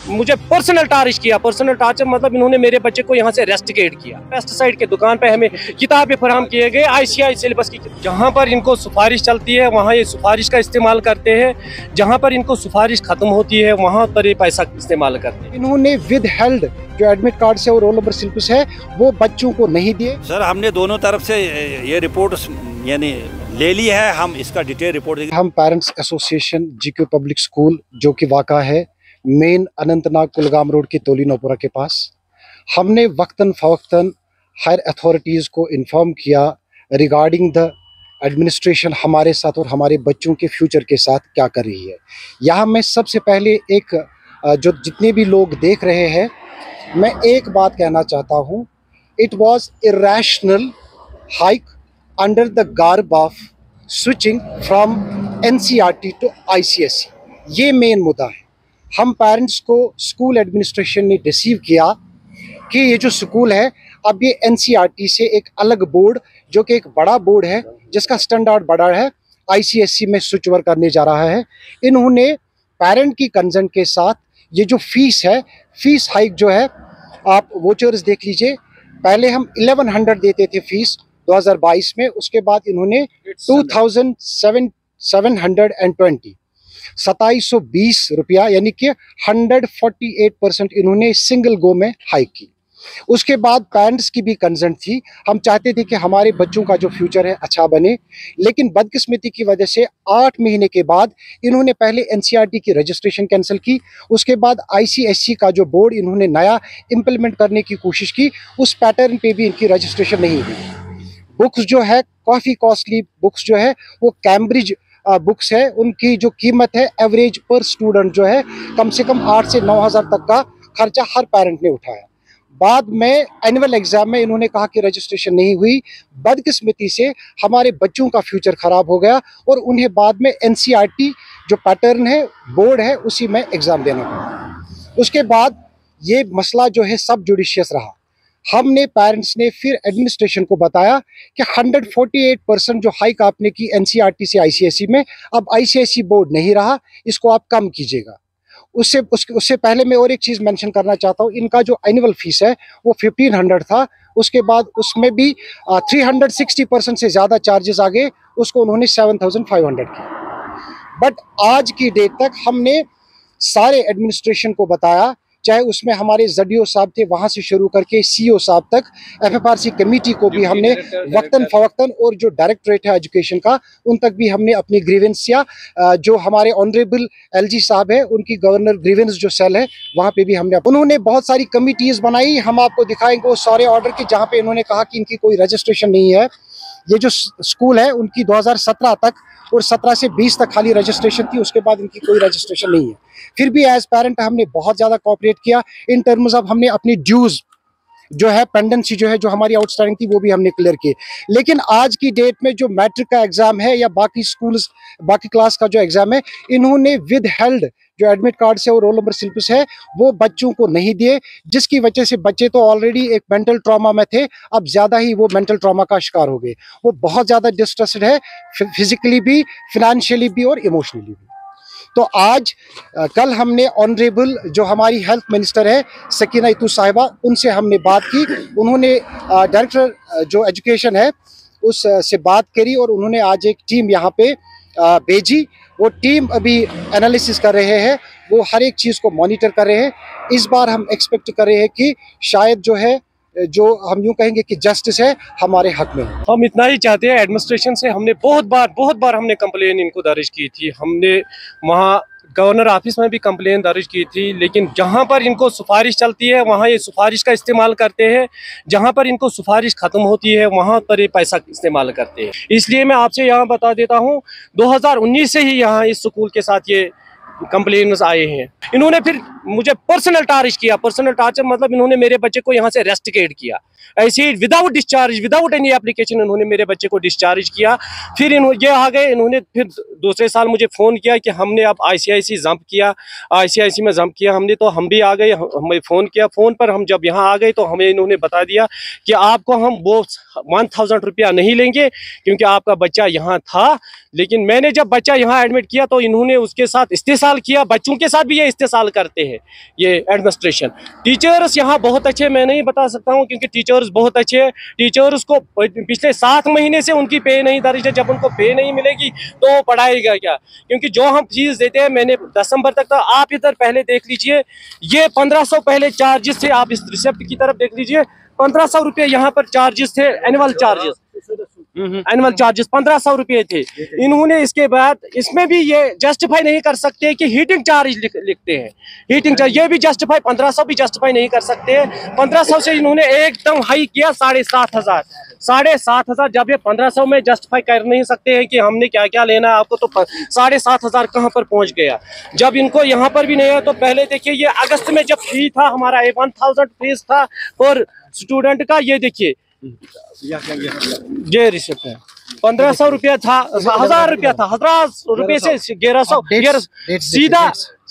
मुझे personal torture मतलब इन्होंने मेरे बच्चे को यहाँ से रेस्टिकेट किया। पेस्टिसाइड के दुकान पे हमें किताबें फराहम किए गए, ICI सिलेबस की। जहाँ पर इनको सिफारिश चलती है वहाँ ये सिफारिश का इस्तेमाल करते हैं, जहाँ पर इनको सिफारिश खत्म होती है वहाँ पर ये पैसा इस्तेमाल करते हैं। इन्होंने विद हेल्ड जो एडमिट कार्ड से और रोल नंबर स्लिप्स है वो बच्चों को नहीं दिए। सर हमने दोनों तरफ से ये रिपोर्ट यानी ले ली है, हम इसका डिटेल रिपोर्ट हम parents association GQ public school जो कि वाक़ा है मेन अनंतनाग कुलगाम रोड की तोली नोपुरा के पास, हमने वक्तन फ़वक्तन हायर अथॉरिटीज़ को इन्फॉर्म किया रिगार्डिंग द एडमिनिस्ट्रेशन हमारे साथ और हमारे बच्चों के फ्यूचर के साथ क्या कर रही है। यहाँ मैं सबसे पहले जो जितने भी लोग देख रहे हैं, मैं एक बात कहना चाहता हूँ, it was irrational hike under the garb of switching from NCERT to ICSE। ये मेन मुद्दा है। हम पेरेंट्स को स्कूल एडमिनिस्ट्रेशन ने डिसीव किया कि ये जो स्कूल है अब ये NCERT से एक अलग बोर्ड, जो कि एक बड़ा बोर्ड है जिसका स्टैंडर्ड बड़ा है, ICSE में स्विच ओवर करने जा रहा है। इन्होंने पेरेंट की कंसेंट के साथ ये जो फीस है, फीस हाइक जो है, आप वोचर्स देख लीजिए, पहले हम 1100 देते थे फीस 2022 में, उसके बाद इन्होंने 2720 2720 रुपया यानी कि 148% इन्होंने सिंगल गो में हाइक की। उसके बाद पेरेंट्स की भी कंसेंट थी, हम चाहते थे कि हमारे बच्चों का जो फ्यूचर है अच्छा बने, लेकिन बदकिस्मती की वजह से 8 महीने के बाद इन्होंने पहले NCERT की रजिस्ट्रेशन कैंसिल की, उसके बाद ICSE का जो बोर्ड इन्होंने नया इम्प्लीमेंट करने की कोशिश की, उस पैटर्न पे भी इनकी रजिस्ट्रेशन नहीं हुई। बुक्स जो है काफ़ी कॉस्टली बुक्स जो है वो कैम्ब्रिज बुक्स है, उनकी जो कीमत है एवरेज पर स्टूडेंट जो है कम से कम 8 से 9 हज़ार तक का खर्चा हर पेरेंट ने उठाया। बाद में एनुअल एग्जाम में इन्होंने कहा कि रजिस्ट्रेशन नहीं हुई, बदकिस्मती से हमारे बच्चों का फ्यूचर ख़राब हो गया और उन्हें बाद में NCERT जो पैटर्न है बोर्ड है उसी में एग्ज़ाम देना पड़ा। उसके बाद ये मसला जो है सब जुडिशियस रहा। हमने पेरेंट्स ने फिर एडमिनिस्ट्रेशन को बताया कि 148% जो हाइक आपने की NCERT से ICSE में, अब ICSE बोर्ड नहीं रहा, इसको आप कम कीजिएगा। उससे पहले मैं और एक चीज़ मेंशन करना चाहता हूँ, इनका जो एनुअल फीस है वो 1500 था, उसके बाद उसमें भी 360% से ज़्यादा चार्जेस आ गए, उसको उन्होंने 7500 किया। बट आज की डेट तक हमने सारे एडमिनिस्ट्रेशन को बताया, चाहे उसमें हमारे ZDO साहब थे वहाँ से शुरू करके CO साहब तक, FFRC कमेटी को भी हमने वक्तन फ़वक्तन, और जो डायरेक्टरेट है एजुकेशन का उन तक भी हमने अपनी ग्रीवेंस या जो हमारे ऑनरेबल LG साहब है उनकी गवर्नर ग्रीवेंस जो सेल है वहाँ पे भी हमने, उन्होंने बहुत सारी कमिटीज़ बनाई, हम आपको दिखाएंगे वो सारे ऑर्डर के, जहाँ पे इन्होंने कहा कि इनकी कोई रजिस्ट्रेशन नहीं है। ये जो स्कूल है उनकी 2017 तक और 17 से 20 तक खाली रजिस्ट्रेशन थी, उसके बाद इनकी कोई रजिस्ट्रेशन नहीं है। फिर भी एज पेरेंट हमने बहुत ज़्यादा कोऑपरेट किया इन टर्म्स ऑफ, हमने अपनी ड्यूज़ जो है पेंडेंसी जो है जो हमारी आउटस्टैंडिंग थी वो भी हमने क्लियर की। लेकिन आज की डेट में जो मैट्रिक का एग्ज़ाम है या बाकी स्कूल्स बाकी क्लास का जो एग्ज़ाम है, इन्होंने विद हेल्ड जो एडमिट कार्ड से और रोल नंबर स्लिप्स है वो बच्चों को नहीं दिए, जिसकी वजह से बच्चे तो ऑलरेडी एक मेंटल ट्रॉमा में थे, अब ज़्यादा ही वो मेंटल ट्रॉमा का शिकार हो गए। वो बहुत ज़्यादा डिस्ट्रेस्ड है, फिजिकली भी, फिनेंशियली भी और इमोशनली भी। तो आज कल हमने ऑनरेबल जो हमारी हेल्थ मिनिस्टर है सकीना इतू साहिबा, उनसे हमने बात की, उन्होंने डायरेक्टर जो एजुकेशन है उस से बात करी और उन्होंने आज एक टीम यहाँ पे भेजी। वो टीम अभी एनालिसिस कर रहे हैं, वो हर एक चीज़ को मॉनिटर कर रहे हैं। इस बार हम एक्सपेक्ट कर रहे हैं कि शायद जो है, जो हम यूँ कहेंगे कि जस्टिस है हमारे हक में। हम इतना ही चाहते हैं एडमिनिस्ट्रेशन से। हमने बहुत बार हमने कंप्लेन इनको दर्ज की थी, हमने वहाँ गवर्नर ऑफिस में भी कंप्लेन दर्ज की थी, लेकिन जहाँ पर इनको सिफारिश चलती है वहाँ ये सिफारिश का इस्तेमाल करते हैं, जहाँ पर इनको सिफारिश ख़त्म होती है वहाँ पर ये पैसा इस्तेमाल करते हैं। इसलिए मैं आपसे यहाँ बता देता हूँ, 2019 से ही यहाँ इस स्कूल के साथ ये कंप्लेन्स आए हैं। इन्होंने फिर मुझे पर्सनल टार्चर मतलब इन्होंने मेरे बच्चे को यहाँ से रेस्टिकेट किया, ऐसे ही without discharge, without any application इन्होंने मेरे बच्चे को डिस्चार्ज किया। फिर ये आ गए, इन्होंने फिर दूसरे साल मुझे फ़ोन किया कि हमने अब ICIC जंप किया, ICIC में जंप किया हमने, तो हम भी आ गए। हमें फ़ोन किया, फ़ोन पर हम जब यहाँ आ गए तो हमें इन्होंने बता दिया कि आपको हम वो 1000 रुपया नहीं लेंगे क्योंकि आपका बच्चा यहाँ था। लेकिन मैंने जब बच्चा यहाँ एडमिट किया तो इन्होंने उसके साथ इस्तेसाल इस्तेसाल किया, बच्चों के साथ भी ये इस्तेसाल करते हैं ये एडमिनिस्ट्रेशन। टीचर्स यहाँ बहुत अच्छे, मैं नहीं बता सकता हूँ क्योंकि टीचर्स बहुत अच्छे हैं। टीचर्स को पिछले 7 महीने से उनकी पे नहीं दर्ज है। जब उनको पे नहीं मिलेगी तो पढ़ाएगा क्या? क्योंकि जो हम फीस देते हैं, मैंने दिसंबर तक था, आप इधर पहले देख लीजिए, ये 1500 पहले चार्जेस थे। आप इस रिसिप्ट की तरफ देख लीजिए, 1500 रुपये यहाँ पर चार्जेस थे, एनुअल चार्जेस, एनुअल चार्जेस 1500 रुपये थे। इन्होंने इसके बाद इसमें भी ये जस्टिफाई नहीं कर सकते कि हीटिंग चार्ज लिखते हैं, हीटिंग चार्ज ये भी जस्टिफाई, 1500 भी जस्टिफाई नहीं कर सकते हैं। 1500 से इन्होंने एकदम हाई किया 7500, 7500। जब ये 1500 में जस्टिफाई कर नहीं सकते हैं कि हमने क्या क्या लेना है आपको, तो 7500 कहाँ पर पहुंच गया। जब इनको यहाँ पर भी नहीं है तो पहले देखिए, ये अगस्त में जब फी था हमारा 1000 फीस था पर स्टूडेंट का, ये देखिए ये रिसिप्ट है, 1500 रुपया था, 1000 रुपया था, 1000 रुपये से 1100 सीधा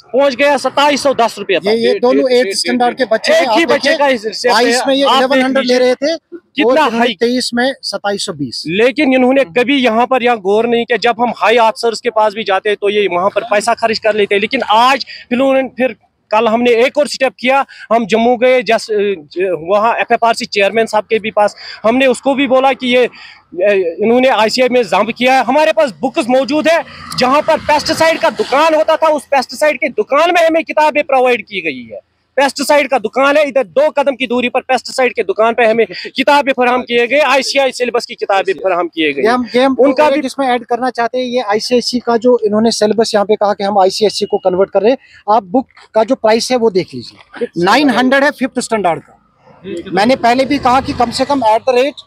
पहुंच गया 2710 रुपया था। ये दोनों 8th स्टैंडर्ड के बच्चे, एक ही बच्चे का 22 में ये 1100 ले रहे थे, कितना हाई, 23 में 2720। लेकिन इन्होंने कभी यहाँ पर गौर नहीं किया। जब हम हाई ऑफिसर्स के पास भी जाते हैं तो ये वहाँ पर पैसा खर्च कर लेते हैं। लेकिन आज फिर कल हमने एक और स्टेप किया, हम जम्मू गए, वहाँ FFRC चेयरमैन साहब के भी पास, हमने उसको भी बोला कि ये इन्होंने ICI में जंप किया है। हमारे पास बुक्स मौजूद है, जहाँ पर पेस्टिसाइड का दुकान होता था, उस पेस्टिसाइड की दुकान में हमें किताबें प्रोवाइड की गई है। पेस्टिसाइड का दुकान है इधर, 2 कदम की दूरी पर पेस्टिसाइड के दुकान पे हमें किताबें फराहम किए गए, ICI सिलेबस की किताबें फराहम किए गए। उनका भी इसमें ऐड करना चाहते हैं, ये ICSE का जो इन्होंने सिलेबस यहाँ पे कहा कि हम ICSE को कन्वर्ट कर रहे हैं। आप बुक का जो प्राइस है वो देख लीजिए, 900 है 5th स्टैंडर्ड का। मैंने पहले भी कहा कि कम से कम एट द रेट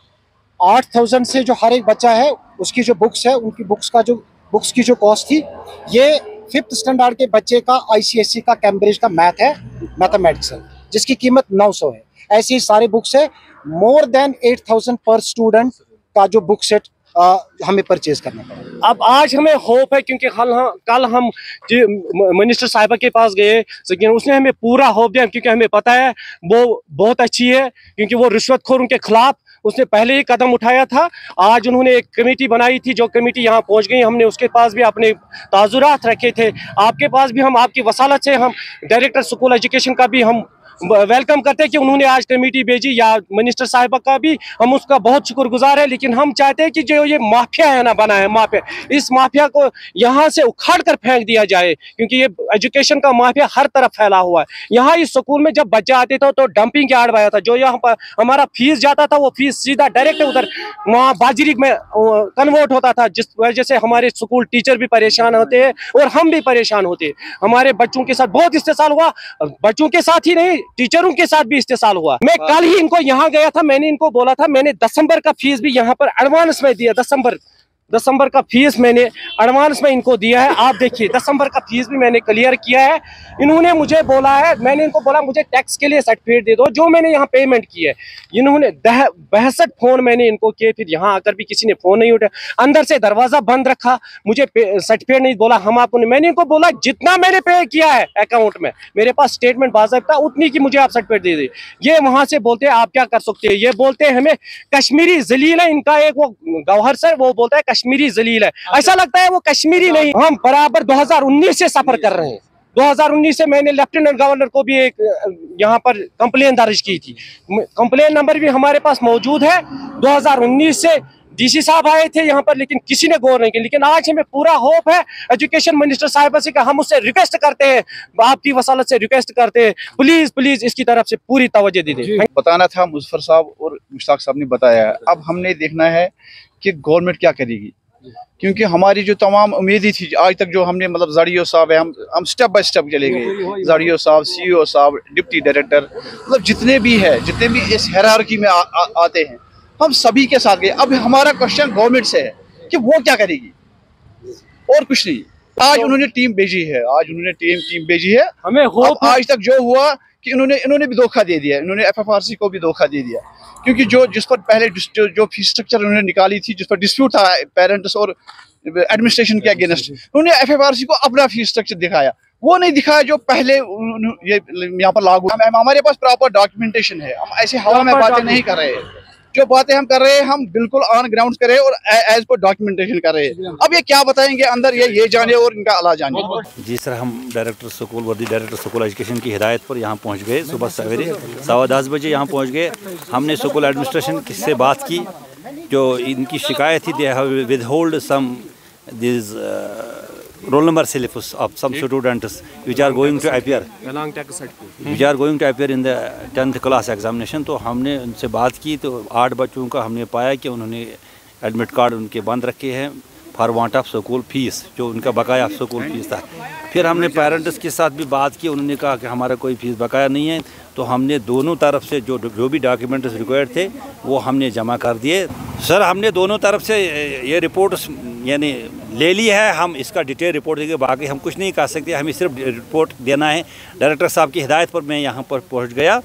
8000 से जो हर एक बच्चा है उसकी जो बुक्स है, उनकी बुक्स की जो कॉस्ट थी, ये 5th स्टैंडर्ड के बच्चे का ICSE का कैम्ब्रिज का मैथ है, मैथमेटिक्स है, जिसकी कीमत 900 है। ऐसे ही सारे बुक्स है, मोर देन 8000 पर स्टूडेंट का जो बुक सेट हमें परचेज करना पड़ेगा। अब आज हमें होप है क्योंकि कल हम मिनिस्टर साहिबा के पास गए, लेकिन उसने हमें पूरा होप दिया क्योंकि हमें पता है वो बहुत अच्छी है, क्योंकि वो रिश्वतखोरों के खिलाफ उसने पहले ही कदम उठाया था। आज उन्होंने एक कमेटी बनाई थी, जो कमेटी यहाँ पहुँच गई। हमने उसके पास भी अपने ताजुरात रखे थे, आपके पास भी हम आपकी वसालत से हम डायरेक्टर स्कूल एजुकेशन का भी हम वेलकम करते हैं कि उन्होंने आज कमेटी भेजी, या मिनिस्टर साहिबा का भी हम उसका बहुत शुक्रगुजार है। लेकिन हम चाहते हैं कि जो ये माफिया है ना, बना है माफिया, इस माफिया को यहाँ से उखाड़ कर फेंक दिया जाए, क्योंकि ये एजुकेशन का माफिया हर तरफ फैला हुआ है। यहाँ इस स्कूल में जब बच्चे आते थे तो डंपिंग यार्ड आया था, जो यहाँ पर हमारा फीस जाता था वो फीस सीधा डायरेक्ट उधर वहाँ बाजरी में कन्वर्ट होता था, जिस वजह से हमारे स्कूल टीचर भी परेशान होते हैं और हम भी परेशान होते हैं। हमारे बच्चों के साथ बहुत इस्तेसाल हुआ, बच्चों के साथ ही नहीं टीचरों के साथ भी इस्तेसाल हुआ। मैं कल ही इनको यहाँ गया था, मैंने इनको बोला था, मैंने दिसंबर का फीस भी यहाँ पर एडवांस में दिया, दिसंबर का फीस मैंने एडवांस में इनको दिया है। आप देखिए दिसंबर का फीस भी मैंने क्लियर किया है। इन्होंने मुझे बोला है, मैंने इनको बोला मुझे टैक्स के लिए सर्टिफिकेट दे दो, जो मैंने यहाँ पेमेंट की है। इन्होंने 62 फोन मैंने इनको किए, फिर यहाँ आकर भी किसी ने फोन नहीं उठाया, अंदर से दरवाजा बंद रखा, मुझे सर्टिफिकेट नहीं बोला। हम आपको, मैंने इनको बोला जितना मैंने पे किया है अकाउंट में, मेरे पास स्टेटमेंट बाज़ाब्ता उतनी की मुझे आप सर्टिफिकेट दे दे। ये वहां से बोलते हैं आप क्या कर सकते हैं, ये बोलते हैं हमें कश्मीरी जलील है। इनका एक वो गौहर सर वो बोलता है कश्मीरी जलील है, ऐसा लगता है वो कश्मीरी नहीं। हम बराबर 2019 से सफर कर रहे हैं। 2019 से मैंने लेफ्टिनेंट गवर्नर को भी एक यहाँ पर कंप्लेन दर्ज की थी, कंप्लेन नंबर भी हमारे पास मौजूद है। 2019 से DC साहब आए थे यहाँ पर, लेकिन किसी ने गौर नहीं किया। लेकिन आज हमें पूरा होप है एजुकेशन मिनिस्टर साहिबा से, हम उससे रिक्वेस्ट करते हैं, आपकी वसालत से रिक्वेस्ट करते हैं, प्लीज इसकी तरफ से पूरी तवज्जो दे दें। बताना था, मुजफ्फर साहब और मुश्ताक साहब ने बताया। अब हमने देखना है कि गवर्नमेंट क्या करेगी, क्योंकि हमारी जो तमाम उम्मीदें थी आज तक, जो हमने मतलब जड़ियो साहब है, हम स्टेप बाय स्टेप चले गए। जड़ियो साहब, CEO साहब, डिप्टी डायरेक्टर, मतलब जितने भी इस हायरार्की में आते हैं, हम सभी के साथ गए। अब हमारा क्वेश्चन गवर्नमेंट से है कि वो क्या करेगी, और कुछ नहीं। आज उन्होंने टीम भेजी है, हमें आज तक जो हुआ कि इन्होंने भी धोखा दे दिया, इन्होंने FFRC को भी धोखा दे दिया, क्योंकि जिस पर पहले जो फीस स्ट्रक्चर उन्होंने निकाली थी, जिस पर डिस्प्यूट था पेरेंट्स और एडमिनिस्ट्रेशन के अगेंस्ट, उन्होंने FFRC को अपना फीस स्ट्रक्चर दिखाया, वो नहीं दिखाया जो पहले ये यहाँ पर लागू। हमारे पास प्रॉपर डॉक्यूमेंटेशन है, हम ऐसे हवा में बातें नहीं कर रहे हैं। जो बातें हम कर रहे हैं हम बिल्कुल ऑन ग्राउंड करें और एज पर डॉक्यूमेंटेशन कर रहे हैं। अब ये क्या बताएंगे अंदर ये जाने और इनका अला जाने। जी सर, हम डायरेक्टर स्कूल वर्दी डायरेक्टर स्कूल एजुकेशन की हिदायत पर यहाँ पहुँच गए। सुबह सवेरे 10:15 बजे यहाँ पहुँच गए। हमने स्कूल एडमिनिस्ट्रेशन से बात की, जो इनकी शिकायत थी, they have withhold some this roll number syllabus of some students which are going to appear in the 10th class examination। तो हमने उनसे बात की तो 8 बच्चों का हमने पाया कि उन्होंने एडमिट कार्ड उनके बंद रखे हैं for want of school fees, जो उनका बकाया स्कूल फीस था। फिर हमने पेरेंट्स के साथ भी बात की, उन्होंने कहा कि हमारा कोई फीस बकाया नहीं है। तो हमने दोनों तरफ से जो भी डॉक्यूमेंट्स रिक्वायर्ड थे वो हमने जमा कर दिए। सर, हमने दोनों तरफ से ये रिपोर्ट यानी ले ली है। हम इसका डिटेल रिपोर्ट देंगे, बाकी हम कुछ नहीं कर सकते, हमें सिर्फ रिपोर्ट देना है। डायरेक्टर साहब की हिदायत पर मैं यहाँ पर पहुँच गया।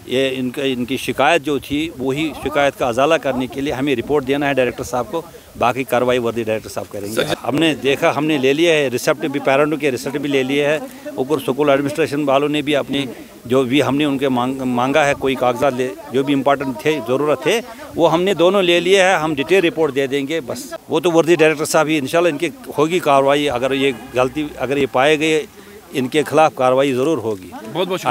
ये इनकी शिकायत जो थी वही शिकायत का अजाला करने के लिए हमें रिपोर्ट देना है डायरेक्टर साहब को, बाकी कार्रवाई वर्दी डायरेक्टर साहब करेंगे। हमने देखा, हमने ले लिया है रिसिप्ट भी, पेरेंटों के रिसिप्ट भी ले लिए है। ऊपर स्कूल एडमिनिस्ट्रेशन वालों ने भी अपनी जो भी हमने उनके मांगा है, कोई कागजात जो भी इम्पोर्टेंट थे, ज़रूरत थे, वो हमने दोनों ले लिए है। हम डिटेल रिपोर्ट दे देंगे बस। वो तो वर्दी डायरेक्टर साहब ही इंशाल्लाह इनकी होगी कार्रवाई। अगर ये गलती अगर ये पाए गए, इनके खिलाफ कार्रवाई ज़रूर होगी। बहुत बहुत